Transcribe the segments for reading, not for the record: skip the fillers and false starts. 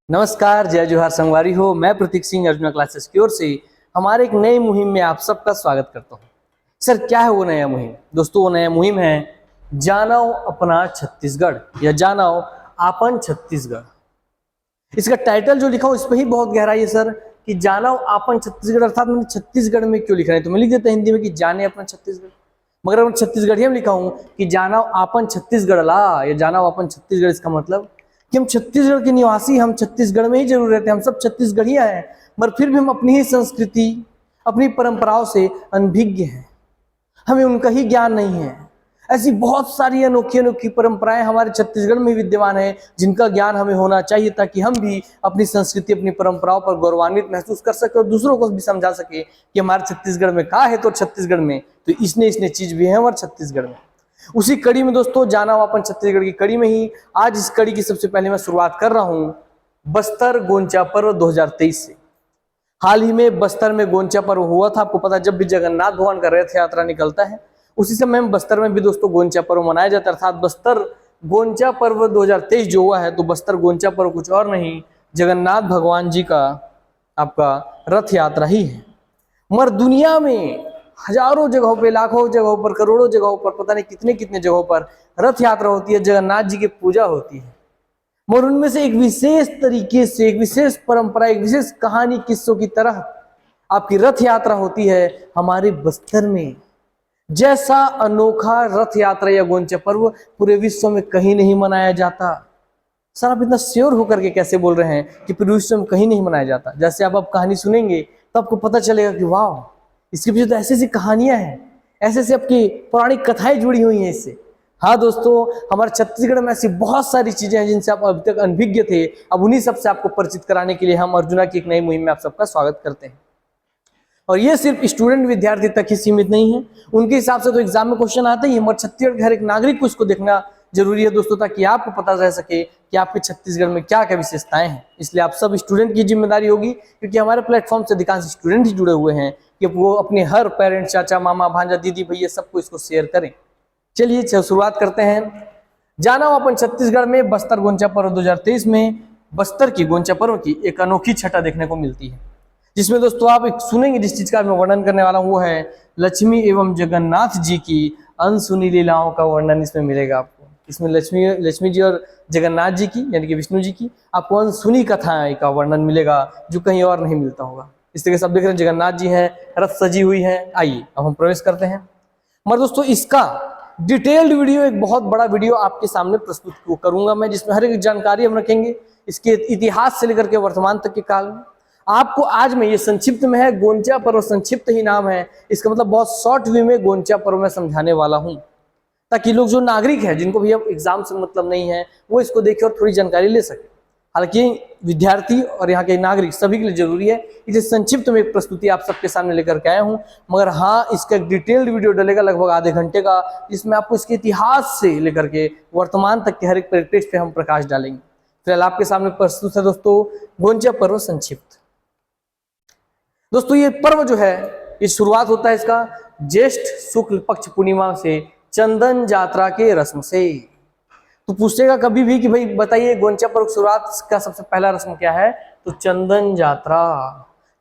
नमस्कार, जय जोहार संगवारी हो। मैं प्रतीक सिंह अर्जुना क्लासेस की ओर से हमारे एक नई मुहिम में आप सबका स्वागत करता हूं। सर, क्या है वो नया मुहिम? दोस्तों, वो नया मुहिम है जानो अपना छत्तीसगढ़ या जानो आपन छत्तीसगढ़। इसका टाइटल जो लिखा हूं इस पर ही बहुत गहराई है सर कि जानो आपन छत्तीसगढ़, अर्थात मैंने छत्तीसगढ़ में क्यों लिखा है। तो मैं लिख देता हिंदी में कि जाने अपना छत्तीसगढ़, मगर मैं छत्तीसगढ़ी में लिखा हूं कि जानो आपन छत्तीसगढ़ ला या जानो अपन छत्तीसगढ़। इसका मतलब कि हम छत्तीसगढ़ के निवासी, हम छत्तीसगढ़ में ही जरूर रहते हैं, हम सब छत्तीसगढ़िया हैं, मगर फिर भी हम अपनी ही संस्कृति, अपनी परंपराओं से अनभिज्ञ हैं। हमें उनका ही ज्ञान नहीं है। ऐसी बहुत सारी अनोखी अनोखी परंपराएं हमारे छत्तीसगढ़ में विद्यमान है जिनका ज्ञान हमें होना चाहिए, ताकि हम भी अपनी संस्कृति, अपनी परंपराओं पर गौरवान्वित महसूस कर सके और दूसरों को भी समझा सके कि हमारे छत्तीसगढ़ में क्या है। तो छत्तीसगढ़ में तो इसने चीज भी है हमारे छत्तीसगढ़ में। उसी कड़ी में दोस्तों, जाना अपन छत्तीसगढ़ की कड़ी में ही आज इस कड़ी की सबसे पहले मैं शुरुआत कर रहा हूं बस्तर गोंचा पर्व 2023 से। हाल ही में बस्तर में गोंचा पर्व हुआ था। आपको पता है, जब भी जगन्नाथ भगवान का रथ यात्रा निकलता है उसी समय हम बस्तर में भी दोस्तों गोंचा पर्व मनाया जाता है। अर्थात बस्तर गोंचा पर्व 2023 जो हुआ है, तो बस्तर गोंचा पर्व कुछ और नहीं, जगन्नाथ भगवान जी का आपका रथ यात्रा ही है। मगर दुनिया में हजारों जगहों पे, लाखों जगहों पर, करोड़ों जगहों पर, पता नहीं कितने कितने जगहों पर रथ यात्रा होती है, जगन्नाथ जी की पूजा होती है। मगर उनमें से एक विशेष तरीके से, एक विशेष परंपरा, एक विशेष कहानी, किस्सों की तरह आपकी रथ यात्रा होती है हमारे बस्तर में। जैसा अनोखा रथ यात्रा या गोंचा पर्व पूरे विश्व में कहीं नहीं मनाया जाता। सर, आप इतना श्योर होकर के कैसे बोल रहे हैं कि पूरे विश्व में कहीं नहीं मनाया जाता? जैसे आप कहानी सुनेंगे तो आपको पता चलेगा कि वाह, इसके पीछे तो ऐसी ऐसी कहानियां हैं, ऐसे ऐसे आपकी पौराणिक कथाएं जुड़ी हुई हैं इससे। हाँ दोस्तों, हमारे छत्तीसगढ़ में ऐसी बहुत सारी चीजें हैं जिनसे आप अभी तक अनभिज्ञ थे। अब उन्हीं सबसे आपको परिचित कराने के लिए हम अर्जुना की एक नई मुहिम में आप सबका स्वागत करते हैं। और ये सिर्फ स्टूडेंट विद्यार्थी तक ही सीमित नहीं है, उनके हिसाब से तो एग्जाम में क्वेश्चन आते ही है, मगर छत्तीसगढ़ के हर एक नागरिक को इसको देखना जरूरी है दोस्तों, ताकि आपको पता रह सके कि आपके छत्तीसगढ़ में क्या क्या विशेषताएं हैं। इसलिए आप सब स्टूडेंट की जिम्मेदारी होगी, क्योंकि हमारे प्लेटफॉर्म से अधिकांश स्टूडेंट ही जुड़े हुए हैं, कि वो अपने हर पेरेंट्स, चाचा, मामा, भांजा, दीदी, भैया सबको इसको शेयर करें। चलिए शुरुआत करते हैं। जाना अपन छत्तीसगढ़ में बस्तर गोंचा पर्व 2023 में बस्तर की गोंचा पर्व की एक अनोखी छटा देखने को मिलती है, जिसमें दोस्तों आप एक सुनेंगे, जिस चीज का मैं वर्णन करने वाला हूं वो है लक्ष्मी एवं जगन्नाथ जी की अनसुनी लीलाओं का वर्णन इसमें मिलेगा आपको। इसमें लक्ष्मी जी और जगन्नाथ जी की, यानी कि विष्णु जी की, आपको अनसुनी कथाएं का वर्णन मिलेगा जो कहीं और नहीं मिलता होगा। इस तरीके से आप देख रहे हैं जगन्नाथ जी हैं, रथ सजी हुई है। आइए अब हम प्रवेश करते हैं। मगर दोस्तों, इसका डिटेल्ड वीडियो, एक बहुत बड़ा वीडियो आपके सामने प्रस्तुत करूंगा मैं, जिसमें हर एक जानकारी हम रखेंगे इसके इतिहास से लेकर के वर्तमान तक के काल में। आपको आज में ये संक्षिप्त में है, गोंचा पर्व संक्षिप्त ही नाम है, इसका मतलब बहुत शॉर्ट व्यू में गोंचा पर्व में समझाने वाला हूं, ताकि लोग जो नागरिक है, जिनको भी अब एग्जाम से मतलब नहीं है, वो इसको देखे और थोड़ी जानकारी ले सके। हालांकि विद्यार्थी और यहाँ के नागरिक सभी के लिए जरूरी है। इसे संक्षिप्त में एक प्रस्तुति आप सबके सामने लेकर के आया हूँ, मगर हाँ, इसका एक डिटेल्ड वीडियो डलेगा लगभग आधे घंटे का, जिसमें आपको इसके इतिहास से लेकर के वर्तमान तक के हर एक परिप्रेक्ष्य पे हम प्रकाश डालेंगे। फिलहाल आपके सामने प्रस्तुत है दोस्तों गोंचा पर्व संक्षिप्त। दोस्तों, ये पर्व जो है, ये शुरुआत होता है इसका ज्येष्ठ शुक्ल पक्ष पूर्णिमा से, चंदन यात्रा के रस्म से। तो पूछेगा कभी भी कि भाई बताइए गोंचा पर्व शुरुआत का सबसे पहला रस्म क्या है? तो चंदन यात्रा।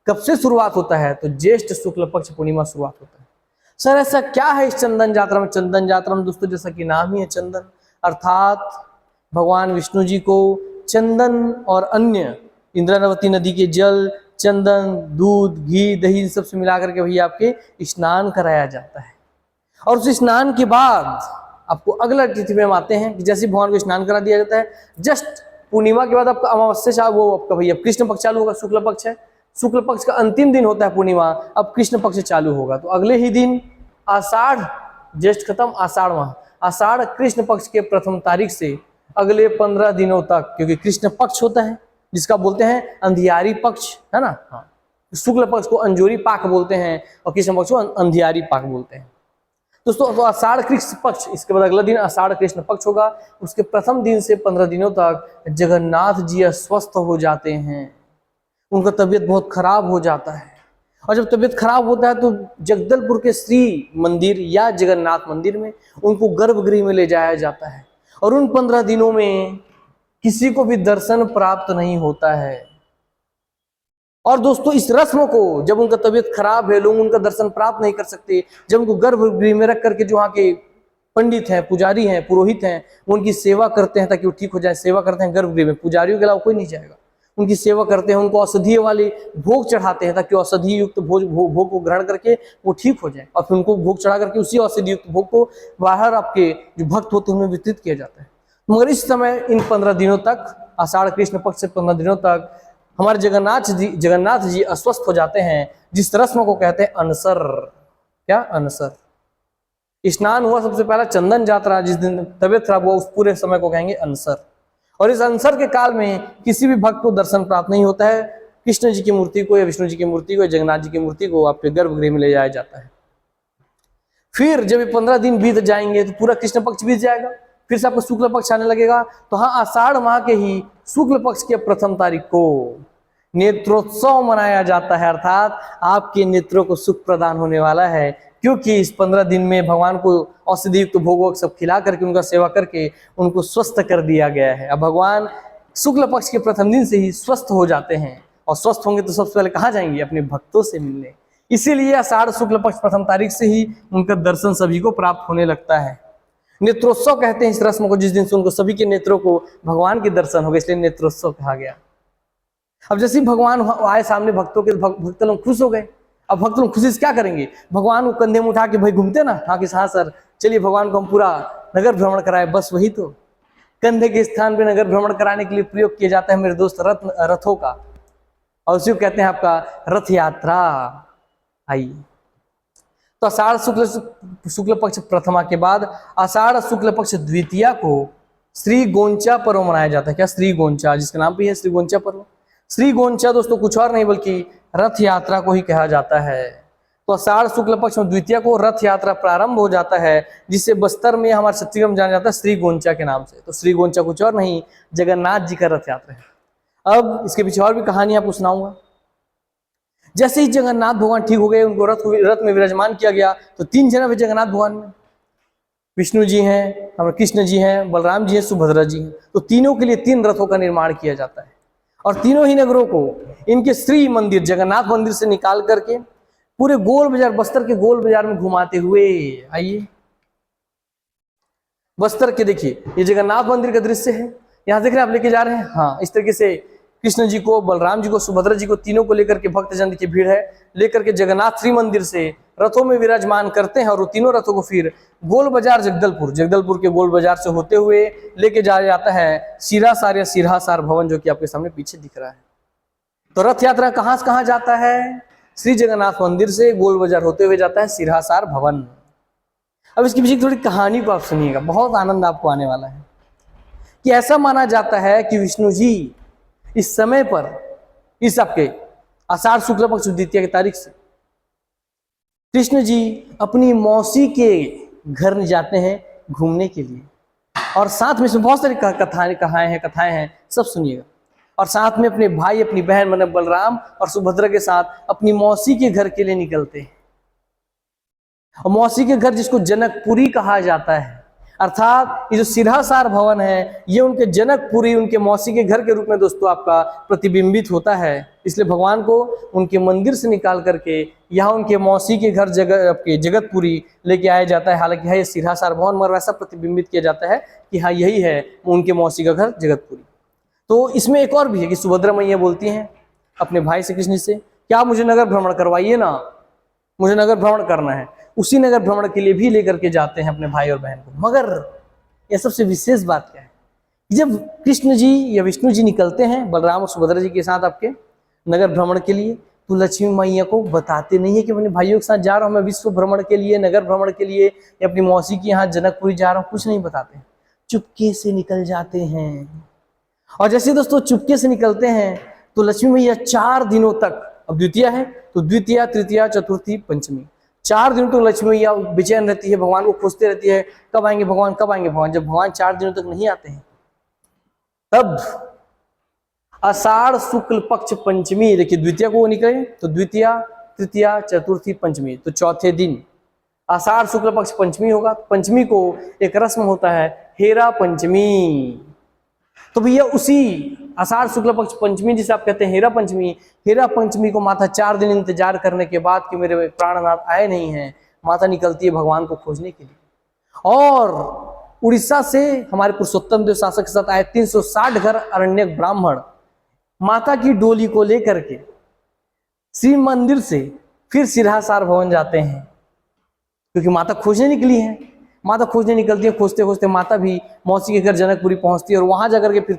कब से शुरुआत होता है? तो ज्येष्ठ शुक्ल पक्ष पूर्णिमा शुरुआत होता है। सर, ऐसा क्या है इस चंदन यात्रा में? चंदन यात्रा में दोस्तों, जैसा कि नाम ही है चंदन, अर्थात भगवान विष्णु जी को चंदन और अन्य इंद्रावती नदी के जल, चंदन, दूध, घी, दही, इन सबसे मिलाकर के भैया आपके स्नान कराया जाता है। और उस स्नान के बाद आपको अगला तिथि में हम आते हैं कि जैसे भगवान को स्नान करा दिया जाता है, जस्ट पूर्णिमा के बाद आपका अमावस्या, वो आपका भैया कृष्ण पक्ष चालू होगा। शुक्ल पक्ष है, शुक्ल पक्ष का अंतिम दिन होता है पूर्णिमा, अब कृष्ण पक्ष चालू होगा। तो अगले ही दिन आषाढ़, ज्येष्ठ खत्म, आषाढ़ माह, आषाढ़ कृष्ण पक्ष के प्रथम तारीख से अगले 15 दिनों तक, क्योंकि कृष्ण पक्ष होता है जिसका बोलते हैं अंधियारी पक्ष, है ना। हाँ, शुक्ल पक्ष को अंजोरी पाक बोलते हैं और कृष्ण पक्ष को अंधियारी पाक बोलते हैं दोस्तों। तो आषाढ़ कृष्ण पक्ष, इसके बाद अगला दिन आषाढ़ कृष्ण पक्ष होगा। उसके प्रथम दिन से 15 दिनों तक जगन्नाथ जी अस्वस्थ हो जाते हैं, उनका तबीयत बहुत खराब हो जाता है। और जब तबीयत खराब होता है तो जगदलपुर के श्री मंदिर या जगन्नाथ मंदिर में उनको गर्भगृह में ले जाया जाता है। और उन 15 दिनों में किसी को भी दर्शन प्राप्त नहीं होता है। और दोस्तों इस रस्म को जब उनका तबीयत खराब है, लोग उनका दर्शन प्राप्त नहीं कर सकते, जब उनको गर्भगृह में रख करके जो वहाँ के पंडित हैं, पुजारी हैं, पुरोहित हैं, उनकी सेवा करते हैं ताकि वो ठीक हो जाए, सेवा करते हैं गर्भगृह में, पुजारियों के अलावा कोई नहीं जाएगा, उनकी सेवा करते हैं, उनको औषधि वाले भोग चढ़ाते हैं ताकि औषधि युक्त भोग को ग्रहण करके वो ठीक हो जाए, और फिर उनको भोग चढ़ा करके उसी औषधि युक्त भोग को बाहर आपके जो भक्त होते हैं उन्हें वितरित किया जाता है। मगर इस समय इन 15 दिनों तक, आषाढ़ कृष्ण पक्ष से 15 दिनों तक हमारे जगन्नाथ जी अस्वस्थ हो जाते हैं, जिस रस्म को कहते हैं अनसर। क्या? अनसर। स्नान हुआ सबसे पहला, चंदन यात्रा, जिस दिन तबियत खराब हुआ उस पूरे समय को कहेंगे अनसर। और इस अनसर के काल में किसी भी भक्त को दर्शन प्राप्त नहीं होता है। कृष्ण जी की मूर्ति को या विष्णु जी की मूर्ति को या जगन्नाथ जी की मूर्ति को आपके गर्भगृह में ले जाया जाता है। फिर जब ये 15 दिन बीत जाएंगे तो पूरा कृष्ण पक्ष बीत जाएगा, फिर से आपको शुक्ल पक्ष आने लगेगा। तो हाँ, आषाढ़ माह के ही शुक्ल पक्ष के प्रथम तारीख को नेत्रोत्सव मनाया जाता है, अर्थात आपके नेत्रों को सुख प्रदान होने वाला है, क्योंकि इस 15 दिन में भगवान को औषधि युक्त भोग सब खिला करके, उनका सेवा करके उनको स्वस्थ कर दिया गया है। अब भगवान शुक्ल पक्ष के प्रथम दिन से ही स्वस्थ हो जाते हैं, और स्वस्थ होंगे तो सबसे पहले कहाँ जाएंगे? अपने भक्तों से मिलने। इसीलिए आषाढ़ शुक्ल पक्ष प्रथम तारीख से ही उनका दर्शन सभी को प्राप्त होने लगता है। नेत्रोत्सव कहते हैं इस रस्म को, जिस दिन से उनको सभी के नेत्रों को भगवान के दर्शन हो गए, इसलिए नेत्रोत्सव कहा गया। अब जैसे ही भगवान आए सामने भक्तों के, भक्त लोग खुश हो गए। अब भक्त लोग खुशी से क्या करेंगे? भगवान को कंधे में उठा के भाई घूमते ना, हाँ कि हाँ सर चलिए भगवान को हम पूरा नगर भ्रमण कराए, बस वही तो कंधे के स्थान पे नगर भ्रमण कराने के लिए प्रयोग किया जाता है मेरे दोस्त रथों का, और उसी को कहते हैं आपका रथ यात्रा। आइए, तो आषाढ़ शुक्ल पक्ष प्रथमा के बाद आषाढ़ शुक्ल पक्ष द्वितीया को श्री गोंचा पर्व मनाया जाता है। क्या? श्री गोंचा, जिसका नाम भी है श्री गोंचा पर्व। श्री गोंचा दोस्तों कुछ और नहीं बल्कि रथ यात्रा को ही कहा जाता है। तो आषाढ़ शुक्ल पक्ष में द्वितीया को रथ यात्रा प्रारंभ हो जाता है, जिसे बस्तर में हमारे छत्तीसगढ़ में जाना जाता है श्री गोंचा के नाम से। तो श्री गोंचा कुछ और नहीं, जगन्नाथ जी का रथ यात्रा है। अब इसके पीछे और भी कहानी आपको सुनाऊंगा। जैसे ही जगन्नाथ भगवान ठीक हो गए, उनको रथ में विराजमान किया गया, तो 3 जन भी जगन्नाथ भगवान में, विष्णु जी हैं, हमारे कृष्ण जी हैं, बलराम जी हैं, सुभद्रा जी हैं। तो तीनों के लिए 3 रथों का निर्माण किया जाता है, और तीनों ही नगरों को इनके श्री मंदिर जगन्नाथ मंदिर से निकाल करके पूरे गोल बाजार, बस्तर के गोल बाजार में घुमाते हुए, आइए बस्तर के देखिए ये जगन्नाथ मंदिर का दृश्य है, यहाँ देख रहे हैं आप लेके जा रहे हैं। हाँ, इस तरीके से कृष्ण जी को, बलराम जी को, सुभद्रा जी को, तीनों को लेकर के भक्तजन की भीड़ है, लेकर के जगन्नाथ श्री मंदिर से रथों में विराजमान करते हैं, और वो तीनों रथों को फिर गोल बाजार जगदलपुर के गोल बाजार से होते हुए लेके जाया जाता है सिरहासार या सिरहासार भवन, जो कि आपके सामने पीछे दिख रहा है। तो रथ यात्रा कहाँ से कहाँ जाता है? श्री जगन्नाथ मंदिर से गोल बाजार होते हुए जाता है सिरहासार भवन। अब इसके पीछे थोड़ी कहानी को आप सुनिएगा, बहुत आनंद आपको आने वाला है। कि ऐसा माना जाता है कि विष्णु जी इस समय पर, इस आपके आषाढ़ शुक्ल पक्ष द्वितीया की तारीख से कृष्ण जी अपनी मौसी के घर जाते हैं घूमने के लिए, और साथ में इसमें बहुत सारी कथाएं हैं, सब सुनिएगा। और साथ में अपने भाई, अपनी बहन मतलब बलराम और सुभद्रा के साथ अपनी मौसी के घर के लिए निकलते हैं। और मौसी के घर जिसको जनकपुरी कहा जाता है, अर्थात ये जो सिरहासार भवन है ये उनके जनकपुरी, उनके मौसी के घर के रूप में दोस्तों आपका प्रतिबिंबित होता है। इसलिए भगवान को उनके मंदिर से निकाल करके यहाँ उनके मौसी के घर जगतपुरी लेके आया जाता है। हालांकि है ये सिरहासार भवन, मगर वैसा प्रतिबिंबित किया जाता है कि हाँ यही है उनके मौसी का घर जगतपुरी। तो इसमें एक और भी है कि सुभद्रा मैया बोलती हैं अपने भाई से, कृष्ण से, क्या आप मुझे नगर भ्रमण करवाइए ना, मुझे नगर भ्रमण करना है। उसी नगर भ्रमण के लिए भी लेकर के जाते हैं अपने भाई और बहन को। मगर यह सबसे विशेष बात क्या है, जब कृष्ण जी या विष्णु जी निकलते हैं बलराम और सुभद्रा जी के साथ आपके नगर भ्रमण के लिए, तो लक्ष्मी मैया को बताते नहीं है कि अपने भाइयों के साथ जा रहा हूँ मैं विश्व भ्रमण के लिए, नगर भ्रमण के लिए, या अपनी मौसी की यहाँ जनकपुरी जा रहा हूँ, कुछ नहीं बताते, चुपके से निकल जाते हैं। और जैसे दोस्तों चुपके से निकलते हैं तो लक्ष्मी मैया 4 दिनों तक, अब द्वितीया है तो द्वितीया, तृतीया, चतुर्थी, पंचमी, 4 दिनों तक लक्ष्मी मैया बेचैन रहती है, भगवान को खोजते रहती है, कब आएंगे भगवान, कब आएंगे भगवान। जब भगवान 4 दिनों तक नहीं आते हैं, तब आषाढ़ शुक्ल पक्ष पंचमी, देखिए द्वितीया को वो निकले तो द्वितीया, तृतीया, चतुर्थी, पंचमी, तो चौथे दिन आषाढ़ शुक्ल पक्ष पंचमी होगा। पंचमी को एक रस्म होता है हेरा पंचमी। तो भैया उसी आषाढ़ शुक्ल पक्ष पंचमी जिसे आप कहते हैं हीरा पंचमी को माता 4 दिन इंतजार करने के बाद कि मेरे प्राणनाथ आए नहीं हैं, माता निकलती है भगवान को खोजने के लिए। और उड़ीसा से हमारे पुरुषोत्तम देव शासक के साथ आए 360 घर अरण्यक ब्राह्मण माता की डोली को लेकर के शिव मंदिर से फिर सिरहासार भवन जाते हैं, क्योंकि माता खोजने निकली है। माता खोजने निकलती है, खोजते खोजते माता भी मौसी के घर जनकपुरी पहुंचती है और वहां जाकर के फिर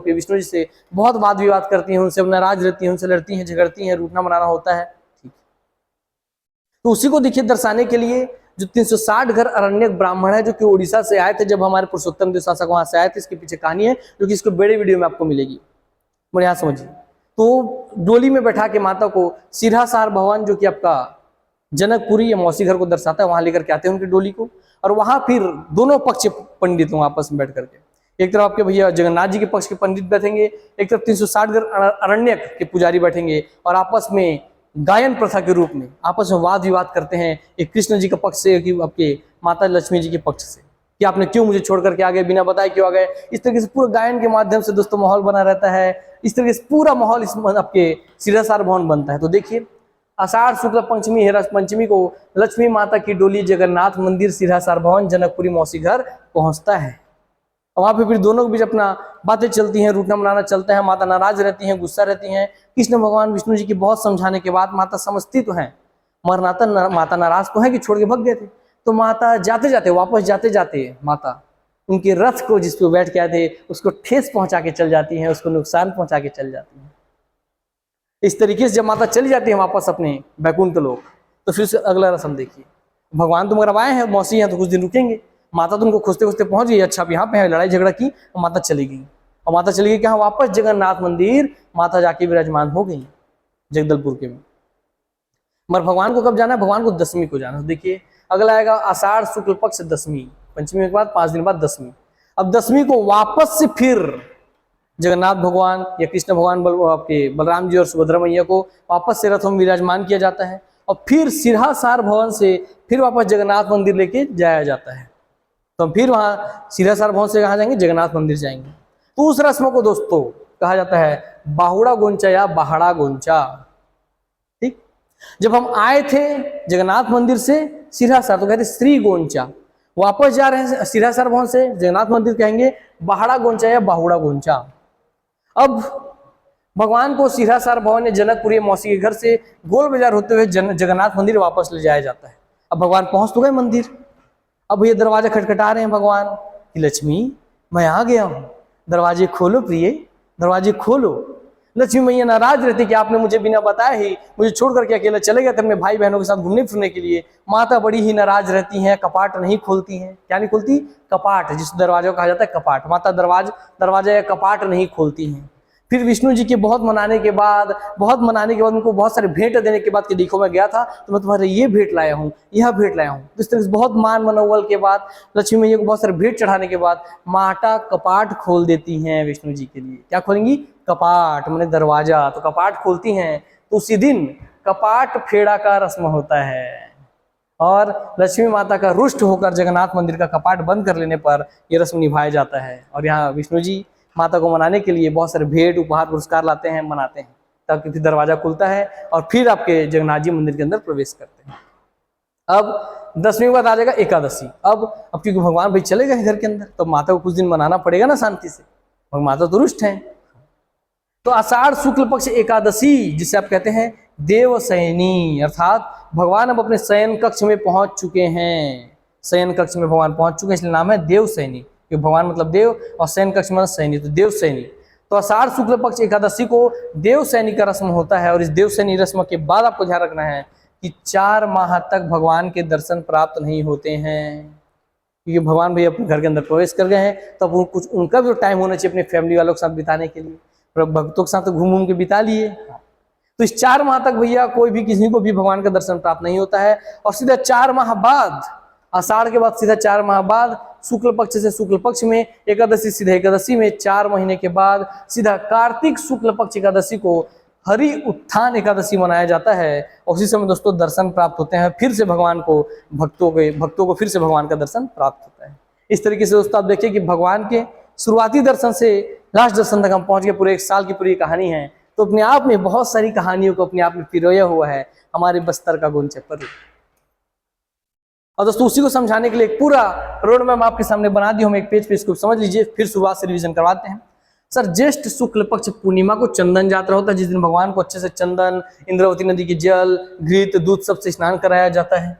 विष्णु जी से बहुत वाद विवाद करती हैं, उनसे नाराज रहती हैं, उनसे लड़ती हैं, झगड़ती हैं, रूठना मनाना होता है। ठीक, तो उसी को देखिए दर्शाने के लिए जो 360 घर अरण्यक ब्राह्मण है जो कि उड़ीसा से आए थे, जब हमारे पुरुषोत्तम देव शासक वहां से आए थे, इसके पीछे कहानी है जो कि इसको बड़े वीडियो में आपको मिलेगी, मेरे यहाँ समझिए। तो डोली में बैठा के माता को सिरहासार भवन जो कि आपका जनकपुरी या मौसी घर को दर्शाता है, वहां लेकर के आते हैं उनकी डोली को। और वहां फिर दोनों पक्ष पंडित हों आपस में बैठ करके, एक तरफ आपके भैया जगन्नाथ जी के पक्ष के पंडित बैठेंगे, एक तरफ 360 घर अरण्यक के पुजारी बैठेंगे और आपस में गायन प्रथा के रूप में आपस में वाद विवाद करते हैं, एक कृष्ण जी के पक्ष से कि आपके माता लक्ष्मी जी के पक्ष से कि आपने क्यों मुझे छोड़ करके आ गए, बिना बताए क्यों आ गए। इस तरीके से पूरा गायन के माध्यम से दोस्तों माहौल बना रहता है। इस तरीके से पूरा माहौल इस आपके सिरहासार भवन बनता है। तो देखिए आषाढ़ शुक्ल पंचमी हीरा पंचमी को लक्ष्मी माता की डोली जगन्नाथ मंदिर सिरहासार भवन जनकपुरी मौसी घर पहुंचता है। वहां पे फिर दोनों के बीच अपना बातें चलती हैं, रूठना मनाना चलता है, माता नाराज रहती हैं, गुस्सा रहती हैं। कृष्ण भगवान विष्णु जी की बहुत समझाने के बाद माता समझती तो है, मगर माता नाराज तो है कि छोड़ के भाग गए थे। तो माता जाते जाते वापस जाते जाते माता उनके रथ को जिस पे बैठ के आए थे उसको ठेस पहुंचा के चल जाती हैं, उसको नुकसान पहुंचा के चल जाती हैं। इस तरीके से जब माता चली जाती है वापस अपने बैकुंठ लोक, तो फिर से अगला रस्म देखिए, भगवान तो मगर अब आए हैं, मौसी हैं तो कुछ दिन रुकेंगे। माता तो उनको खोजते खोजते पहुंच गई, अच्छा अब यहाँ पे है, लड़ाई झगड़ा की और माता चली गई। और माता चली गई कहाँ, वापस जगन्नाथ मंदिर माता जाके विराजमान हो गई जगदलपुर के में। मगर भगवान को कब जाना है, भगवान को दशमी को जाना है। देखिए अगला आएगा आषाढ़ शुक्ल पक्ष दशमी, पंचमी के बाद 5 दिन बाद दशमी। अब दशमी को वापस से फिर जगन्नाथ भगवान या कृष्ण भगवान आपके बलराम जी और सुभद्रा मैया को वापस से रथों में विराजमान किया जाता है और फिर सिरहासार भवन से फिर वापस जगन्नाथ मंदिर लेके जाया जाता है। तो हम फिर वहां सिरहासार भवन से कहाँ जाएंगे, जगन्नाथ मंदिर जाएंगे। तो उस रस्म को दोस्तों कहा जाता है बाहुड़ा गोंचा या बाहड़ा गोंचा। ठीक, जब हम आए थे जगन्नाथ मंदिर से सिरहासार तो कहते श्री गोंचा, वापस जा रहे हैं सिरहासार भवन से जगन्नाथ मंदिर कहेंगे बाहड़ा गोंचा या बाहुड़ा गोंचा। अब भगवान को सिरहासार भवन या जनकपुरी मौसी के घर से गोल बाजार होते हुए जगन्नाथ मंदिर वापस ले जाया जाता है। अब भगवान पहुंच तो गए मंदिर, अब ये दरवाजा खटखटा रहे हैं भगवान कि लक्ष्मी मैं आ गया हूं, दरवाजे खोलो प्रिय, दरवाजे खोलो। लक्ष्मी मैया नाराज रहती कि आपने मुझे बिना बताए ही मुझे छोड़ करके अकेला चले गए थे अपने भाई बहनों के साथ घूमने फिरने के लिए। माता बड़ी ही नाराज रहती हैं, कपाट नहीं खोलती हैं। क्या नहीं खोलती, कपाट, जिस दरवाजा को कहा जाता है कपाट। माता दरवाजा या कपाट नहीं खोलती हैं। फिर विष्णु जी के बहुत मनाने के बाद उनको बहुत सारे भेंट देने के बाद कि देखो मैं गया था तो मैं तुम्हारे ये भेंट लाया हूँ, यह भेंट लाया हूँ। तो इस तरह से बहुत मान मनोबल के बाद लक्ष्मी मैया को बहुत सारे भेंट चढ़ाने के बाद माता कपाट खोल देती हैं विष्णु जी के लिए। क्या खोलेंगी, कपाट माने दरवाजा। तो कपाट खोलती हैं तो उसी दिन कपाट फेड़ा का रस्म होता है और लक्ष्मी माता का रुष्ट होकर जगन्नाथ मंदिर का कपाट बंद कर लेने पर यह रस्म निभाया जाता है। और यहाँ विष्णु जी माता को मनाने के लिए बहुत सारे भेंट उपहार पुरस्कार लाते हैं, मनाते हैं, तब फिर दरवाजा खुलता है और फिर आपके जगन्नाथ जी मंदिर के अंदर प्रवेश करते हैं। अब दसवीं के बाद आ जाएगा एकादशी। अब क्योंकि भगवान भाई चले गए घर के अंदर तो माता को कुछ दिन मनाना पड़ेगा ना शांति से, और माता तो रुष्ट है। तो आषाढ़ शुक्ल पक्ष एकादशी जिसे आप कहते हैं देवशयनी, अर्थात भगवान अब अपने शयन कक्ष में पहुंच चुके हैं। शयन कक्ष में भगवान पहुंच चुके हैं, इसलिए नाम है देवशयनी, क्योंकि भगवान मतलब देव और शयन कक्ष मतलब शयनी, तो देवशयनी। तो आषाढ़ शुक्ल पक्ष एकादशी को देवशयनी का रस्म होता है। और इस देवशयनी रस्म के बाद आपको ध्यान रखना है कि 4 माह तक भगवान के दर्शन प्राप्त नहीं होते हैं, क्योंकि भगवान भाई अपने घर के अंदर प्रवेश कर गए हैं। तब कुछ उनका भी टाइम होना चाहिए अपने फैमिली वालों के साथ बिताने के लिए, भक्तों के साथ तो घूम के बिता लिए। तो इस 4 माह तक भैया कोई भी किसी को भी भगवान का दर्शन प्राप्त नहीं होता है। और सीधा 4 माह बाद, आषाढ़ के बाद सीधा 4 माह बाद शुक्ल पक्ष से शुक्ल पक्ष में एकादशी, सीधा एकादशी में 4 महीने के बाद सीधा कार्तिक शुक्ल पक्ष एकादशी को हरि उत्थान एकादशी मनाया जाता है। और उसी समय दोस्तों दर्शन प्राप्त होते हैं, फिर से भगवान को भक्तों को फिर से भगवान का दर्शन प्राप्त होता है। इस तरीके से दोस्तों आप देखिए कि भगवान के शुरुआती दर्शन से लास्ट दर्शन तक हम पहुंच गए, पूरे 1 साल की पूरी कहानी है। तो अपने आप में बहुत सारी कहानियों को अपने आप में पिरोया हुआ है हमारे बस्तर का गोंचा पर्व। और दोस्तों उसी को समझाने के लिए एक पूरा रोड मैप आपके सामने बना दी, हम एक पेज पे इसको समझ लीजिए, फिर शुरुआत से रिवीजन करवाते हैं। सर, ज्येष्ठ शुक्ल पक्ष पूर्णिमा को चंदन यात्रा होता है, जिस दिन भगवान को अच्छे से चंदन, इंद्रावती नदी के जल, घृत, दूध सबसे स्नान कराया जाता है।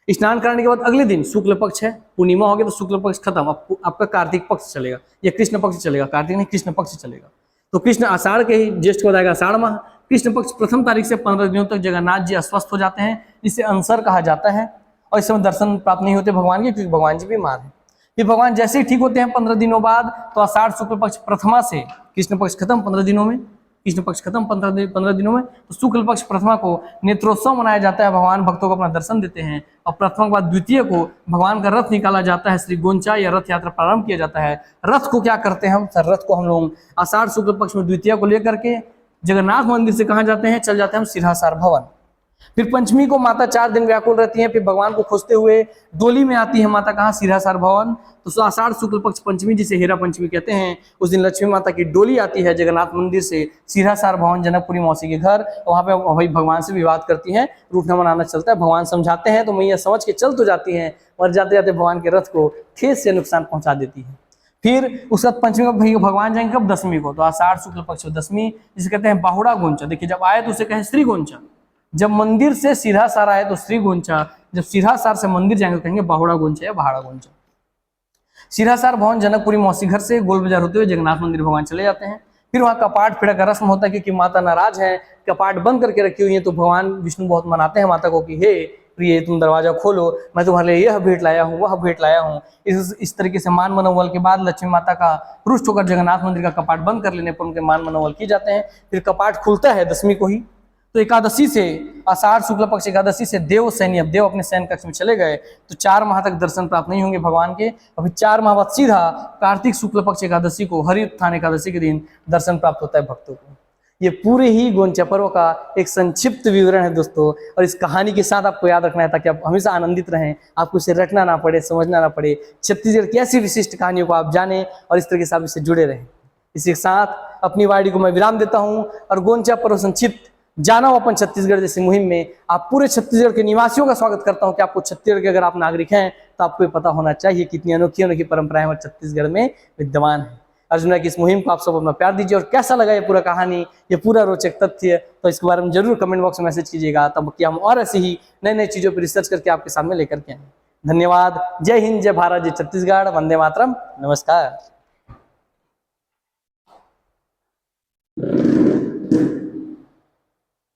स्नान कराने के बाद अगले दिन शुक्ल पक्ष है, पूर्णिमा हो गया तो शुक्ल पक्ष खत्म, आपका कार्तिक पक्ष चलेगा या कृष्ण पक्ष चलेगा, कार्तिक नहीं कृष्ण पक्ष चलेगा। तो कृष्ण आषाढ़ के ही ज्येष्ठ को आएगा आषाढ़ माह। कृष्ण पक्ष प्रथम तारीख से 15 दिनों तक जगन्नाथ जी अस्वस्थ हो जाते हैं, जिसे अंसर कहा जाता है, और इस समय दर्शन प्राप्त नहीं होते भगवान के, क्योंकि भगवान जी बीमार हैं। फिर भगवान जैसे ही ठीक होते हैं 15 दिनों बाद, तो आषाढ़ शुक्ल पक्ष प्रथमा से कृष्ण पक्ष खत्म 15 दिनों में, कृष्ण पक्ष खत्म 15 दिनों में, तो शुक्ल पक्ष प्रथमा को नेत्रोत्सव मनाया जाता है, भगवान भक्तों को अपना दर्शन देते हैं। और प्रथमा के बाद द्वितीय को भगवान का रथ निकाला जाता है, श्री गोंचा या रथ यात्रा प्रारंभ किया जाता है। रथ को क्या करते हैं हम सर, रथ को हम लोग आषाढ़ शुक्ल पक्ष में द्वितीय को लेकर के जगन्नाथ मंदिर से कहाँ जाते हैं, चल जाते हैं हम सिरहासार भवन। फिर पंचमी को माता 4 दिन व्याकुल रहती हैं, फिर भगवान को खोजते हुए डोली में आती है माता, कहाँ, सिरहासार भवन। तो आषाढ़ शुक्ल पक्ष पंचमी, जिसे हेरा पंचमी कहते हैं, उस दिन लक्ष्मी माता की डोली आती है जगन्नाथ मंदिर से सिरहासार भवन, जनकपुरी मौसी के घर। वहां पे वही भगवान से विवाद करती हैं, रूठना मनाना चलता है, भगवान समझाते हैं तो मैया समझ के चल तो जाती हैं, और जाते जाते भगवान के रथ को ठेस से नुकसान पहुंचा देती है। फिर उसका पंचमी को भगवान जाएंगे कब, दसवीं को, तो आषाढ़ शुक्ल पक्ष दसवीं, जिसे कहते हैं बाहुड़ा गोंचा। देखिए जब आए तो उसे कहें श्री गोंचा, जब मंदिर से सिरहासार आए तो श्री गोंचा, जब सिरहासार से मंदिर जाएंगे तो कहेंगे बाहुड़ा गोंचा या पहाड़ा गोंचा। सिरहासार भवन जनकपुरी मौसी घर से गोल बाजार होते हुए जगन्नाथ मंदिर भगवान चले जाते हैं। फिर वहाँ कपाट फेड़ा का रस्म होता है, क्योंकि माता नाराज है, कपाट बंद करके रखी हुई है, तो भगवान विष्णु बहुत मनाते हैं माता को कि हे प्रिय तुम दरवाजा खोलो, मैं तुम्हारे लिए यह भेंट लाया हूँ, वह भेंट लाया हूँ। इस तरीके से मान मनोबल के बाद लक्ष्मी माता का रुष्ट होकर जगन्नाथ मंदिर का कपाट बंद कर लेने पर उनके मान मनोबल किए जाते हैं। फिर कपाट खुलता है दसवीं को ही। तो एकादशी से, आषाढ़ शुक्ल पक्ष एकादशी से देव सैन्य, अब देव अपने सैन्य कक्ष में चले गए, तो 4 माह तक दर्शन प्राप्त नहीं होंगे भगवान के। अभी 4 माह बाद सीधा कार्तिक शुक्ल पक्ष एकादशी को, हरि उत्थान एकादशी के दिन दर्शन प्राप्त होता है भक्तों को। ये पूरे ही गोंचा पर्व का एक संक्षिप्त विवरण है दोस्तों, और इस कहानी के साथ आपको याद रखना है ताकि आप हमेशा आनंदित रहें, आपको इसे रटना ना पड़े, समझना ना पड़े। छत्तीसगढ़ की ऐसी विशिष्ट कहानियों को आप जानें और इस तरीके से आप इससे जुड़े रहें। इसी के साथ अपनी वाणी को मैं विराम देता हूँ, और गोंचा पर्व संक्षिप्त जाना अपन छत्तीसगढ़ जैसी मुहिम में आप पूरे छत्तीसगढ़ के निवासियों का स्वागत करता हूं कि आपको छत्तीसगढ़ के अगर आप नागरिक हैं तो आपको ये पता होना चाहिए कितनी अनोखी अनोखी परंपराएं हमारे छत्तीसगढ़ में विद्यमान है। अर्जुना की इस मुहिम को आप सब अपना प्यार दीजिए, और कैसा लगा ये पूरा कहानी, ये पूरा रोचक तथ्य, तो इसके बारे में जरूर कमेंट बॉक्स में मैसेज कीजिएगा, तब कि हम और ऐसी ही नई नई चीजों पर रिसर्च करके आपके सामने लेकर के आए। धन्यवाद। जय हिंद, जय भारत, जय छत्तीसगढ़, वंदे मातरम, नमस्कार।